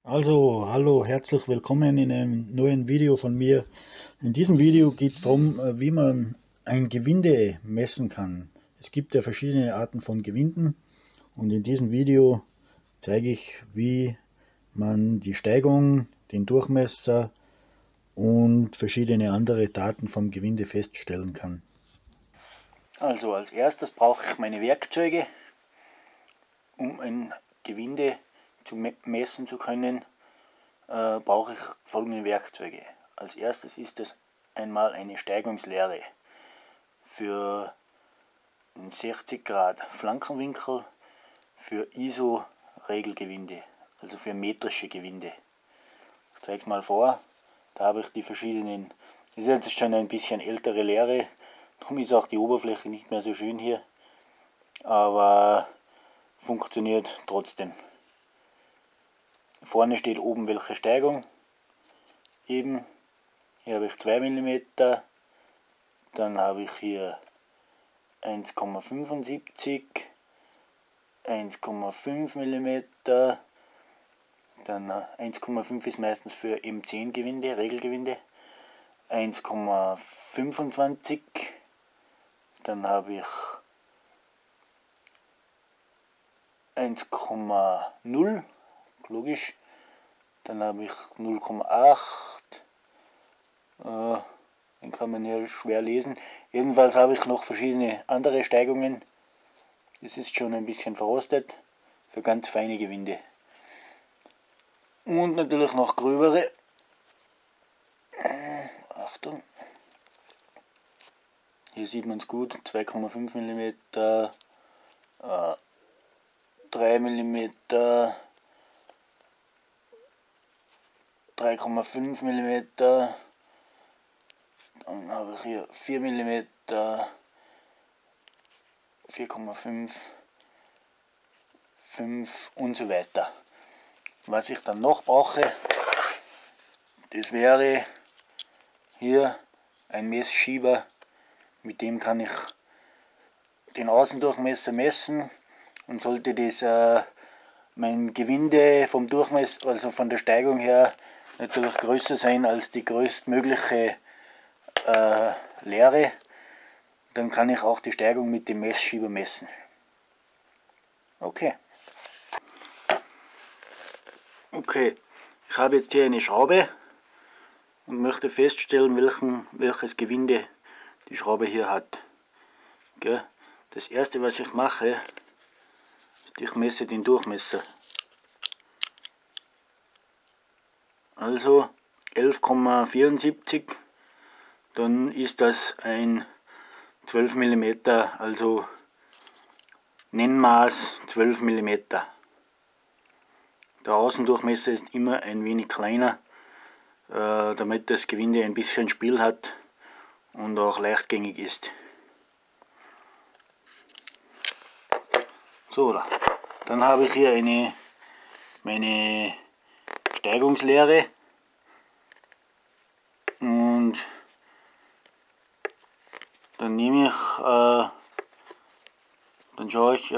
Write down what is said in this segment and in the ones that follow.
Also, hallo, herzlich willkommen in einem neuen Video von mir. In diesem Video geht es darum, wie man ein Gewinde messen kann. Es gibt ja verschiedene Arten von Gewinden und in diesem Video zeige ich, wie man die Steigung, den Durchmesser und verschiedene andere Daten vom Gewinde feststellen kann. Also als erstes brauche ich meine Werkzeuge, um ein Gewinde messen zu können. Brauche ich folgende Werkzeuge. Als erstes ist es einmal eine Steigungslehre für einen 60 Grad Flankenwinkel für ISO-Regelgewinde, also für metrische Gewinde. Ich zeige es mal vor. Da habe ich die verschiedenen, das ist jetzt schon ein bisschen ältere Lehre, darum ist auch die Oberfläche nicht mehr so schön hier, aber funktioniert trotzdem. Vorne steht oben welche Steigung. Eben, hier habe ich 2 mm, dann habe ich hier 1,75, 1,5 mm, dann 1,5 ist meistens für M10 Gewinde, Regelgewinde, 1,25, dann habe ich 1,0, logisch, dann habe ich 0,8, den kann man hier schwer lesen. Jedenfalls habe ich noch verschiedene andere Steigungen. Das ist schon ein bisschen verrostet, für ganz feine Gewinde. Und natürlich noch gröbere. Achtung. Hier sieht man es gut, 2,5 mm, 3 mm, 3,5 mm, dann habe ich hier 4 mm, 4,5, 5 und so weiter. Was ich dann noch brauche, das wäre hier ein Messschieber, mit dem kann ich den Außendurchmesser messen und sollte das mein Gewinde vom Durchmesser, also von der Steigung her, natürlich größer sein als die größtmögliche Leere, dann kann ich auch die Steigung mit dem Messschieber messen. Okay. Okay, ich habe jetzt hier eine Schraube und möchte feststellen, welches Gewinde die Schraube hier hat. Das erste, was ich mache, ist, ich messe den Durchmesser. Also 11,74, dann ist das ein 12 mm, also Nennmaß 12 mm. Der Außendurchmesser ist immer ein wenig kleiner, damit das Gewinde ein bisschen Spiel hat und auch leichtgängig ist. So, dann habe ich hier meine Steigungslehre und dann nehme ich, dann schaue ich,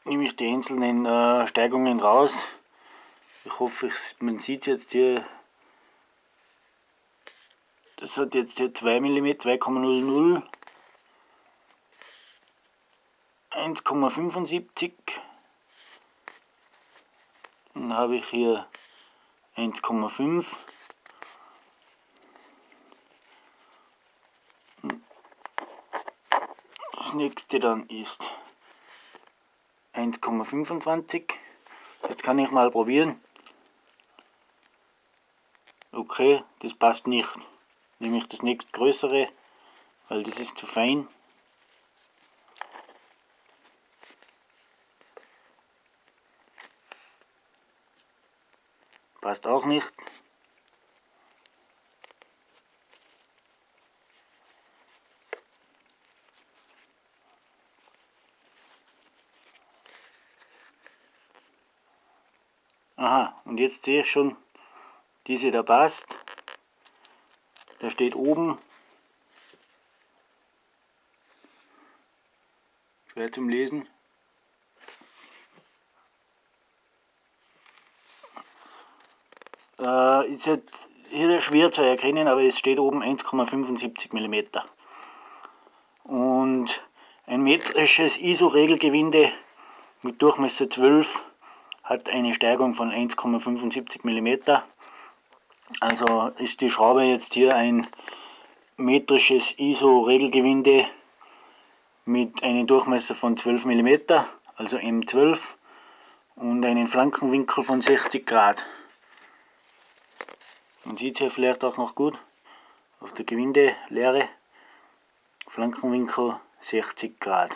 nehme ich die einzelnen Steigungen raus. Ich hoffe, man sieht es jetzt hier. Das hat jetzt hier 2 mm, 2,00, 1,75. Dann habe ich hier 1,5. Das nächste dann ist 1,25. Jetzt kann ich mal probieren. Okay, das passt nicht. Nehme ich das nächstgrößere, weil das ist zu fein. Passt auch nicht. Aha, und jetzt sehe ich schon, diese da passt. Da steht oben, schwer zum Lesen, ist jetzt hier schwer zu erkennen, aber es steht oben 1,75 mm. Und ein metrisches ISO-Regelgewinde mit Durchmesser 12 hat eine Steigung von 1,75 mm. Also ist die Schraube jetzt hier ein metrisches ISO-Regelgewinde mit einem Durchmesser von 12 mm, also M12, und einen Flankenwinkel von 60 Grad. Man sieht es hier vielleicht auch noch gut auf der Gewindelehre. Flankenwinkel 60 Grad.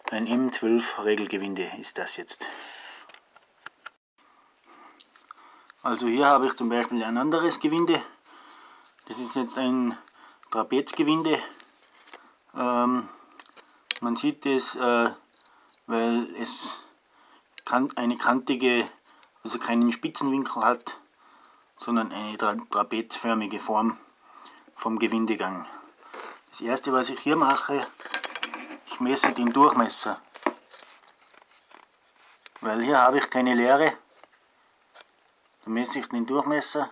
Ein M12 Regelgewinde ist das jetzt. Also hier habe ich zum Beispiel ein anderes Gewinde. Das ist jetzt ein Trapezgewinde. Man sieht es, weil es eine kantige, also keinen Spitzenwinkel hat, sondern eine trapezförmige Form vom Gewindegang. Das erste, was ich hier mache, ich messe den Durchmesser, weil hier habe ich keine Leere. Da messe ich den Durchmesser,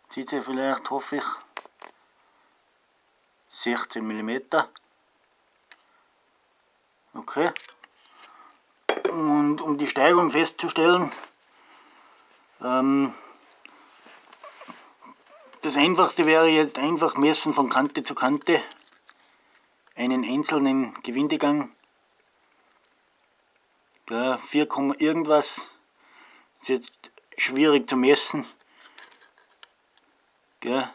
sieht ihr vielleicht, hoffe ich, 16 mm. Okay. Und um die Steigung festzustellen, das einfachste wäre jetzt einfach messen von Kante zu Kante, einen einzelnen Gewindegang. Ja, 4, irgendwas ist jetzt schwierig zu messen. Ja.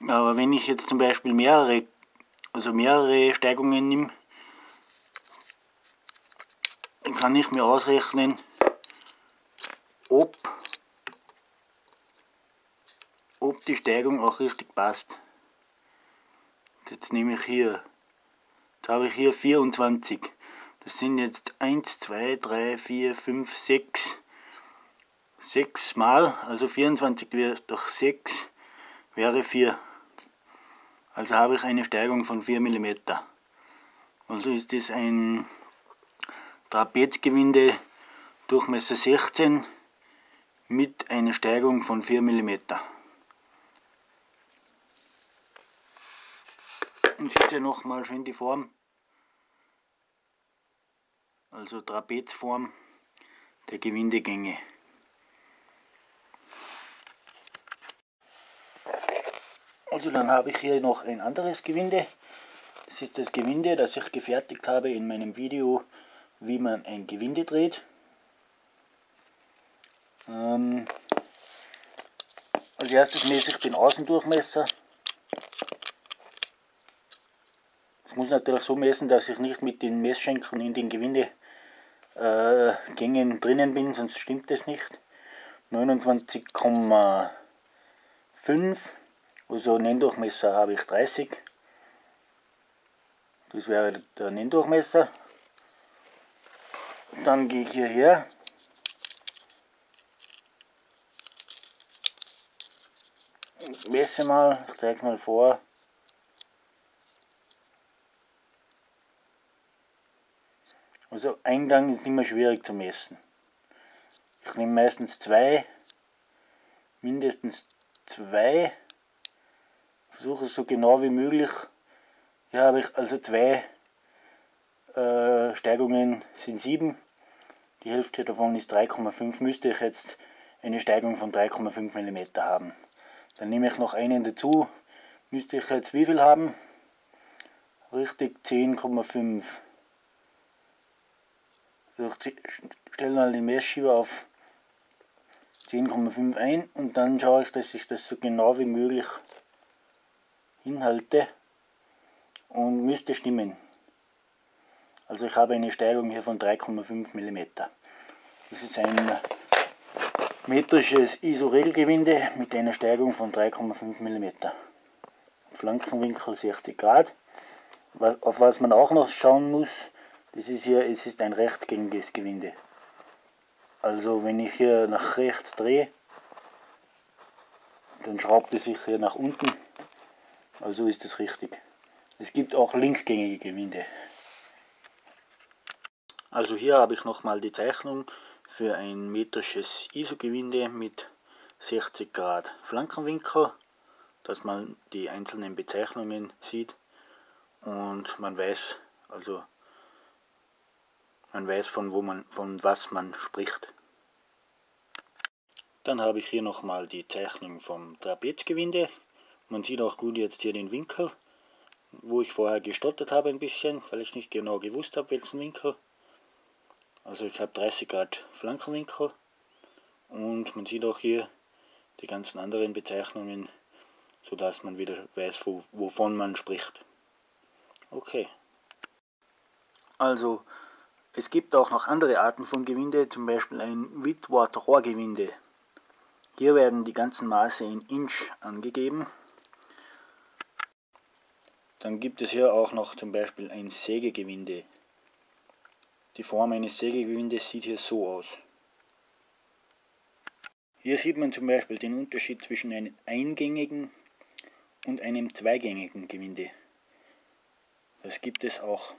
Aber wenn ich jetzt zum Beispiel mehrere Steigungen nehme, dann kann ich mir ausrechnen, ob die Steigung auch richtig passt. Jetzt nehme ich hier, jetzt habe ich hier 24. Das sind jetzt 1, 2, 3, 4, 5, 6. 6 mal, also 24 durch 6 wäre 4. Also habe ich eine Steigung von 4 mm. Also ist das ein Trapezgewinde Durchmesser 16 mit einer Steigung von 4 mm. Und seht ihr nochmal schön die Form, also Trapezform der Gewindegänge. Also dann habe ich hier noch ein anderes Gewinde. Das ist das Gewinde, das ich gefertigt habe in meinem Video, wie man ein Gewinde dreht. Als erstes messe ich den Außendurchmesser. Ich muss natürlich so messen, dass ich nicht mit den Messschenkeln in den Gewindegängen drinnen bin, sonst stimmt das nicht. 29,5, also Nenndurchmesser habe ich 30. Das wäre der Nenndurchmesser. Dann gehe ich hierher. Ich messe mal, ich zeige mal vor. Also Eingang ist immer schwierig zu messen. Ich nehme meistens mindestens zwei. Versuche es so genau wie möglich. Hier habe ich also 2 Steigungen, sind 7. Die Hälfte davon ist 3,5. Müsste ich jetzt eine Steigung von 3,5 mm haben. Dann nehme ich noch einen dazu. Müsste ich jetzt wie viel haben? Richtig, 10,5. Ich stelle mal den Messschieber auf 10,5 ein und dann schaue ich, dass ich das so genau wie möglich hinhalte und müsste stimmen. Also ich habe eine Steigung hier von 3,5 mm. Das ist ein metrisches ISO-Regelgewinde mit einer Steigung von 3,5 mm. Flankenwinkel 60 Grad. Auf was man auch noch schauen muss, das ist hier, es ist ein rechtgängiges Gewinde. Also wenn ich hier nach rechts drehe, dann schraubt es sich hier nach unten. Also ist das richtig. Es gibt auch linksgängige Gewinde. Also hier habe ich nochmal die Zeichnung für ein metrisches ISO-Gewinde mit 60 Grad Flankenwinkel, dass man die einzelnen Bezeichnungen sieht und man weiß von was man spricht. Dann habe ich hier nochmal die Zeichnung vom Trapezgewinde. Man sieht auch gut jetzt hier den Winkel, wo ich vorher gestottert habe ein bisschen, weil ich nicht genau gewusst habe, welchen Winkel. Also ich habe 30 Grad Flankenwinkel und man sieht auch hier die ganzen anderen Bezeichnungen, sodass man wieder weiß, wovon man spricht. Okay. Also es gibt auch noch andere Arten von Gewinde, zum Beispiel ein Whitworth-Rohrgewinde. Hier werden die ganzen Maße in Inch angegeben. Dann gibt es hier auch noch zum Beispiel ein Sägegewinde. Die Form eines Sägegewindes sieht hier so aus. Hier sieht man zum Beispiel den Unterschied zwischen einem eingängigen und einem zweigängigen Gewinde. Das gibt es auch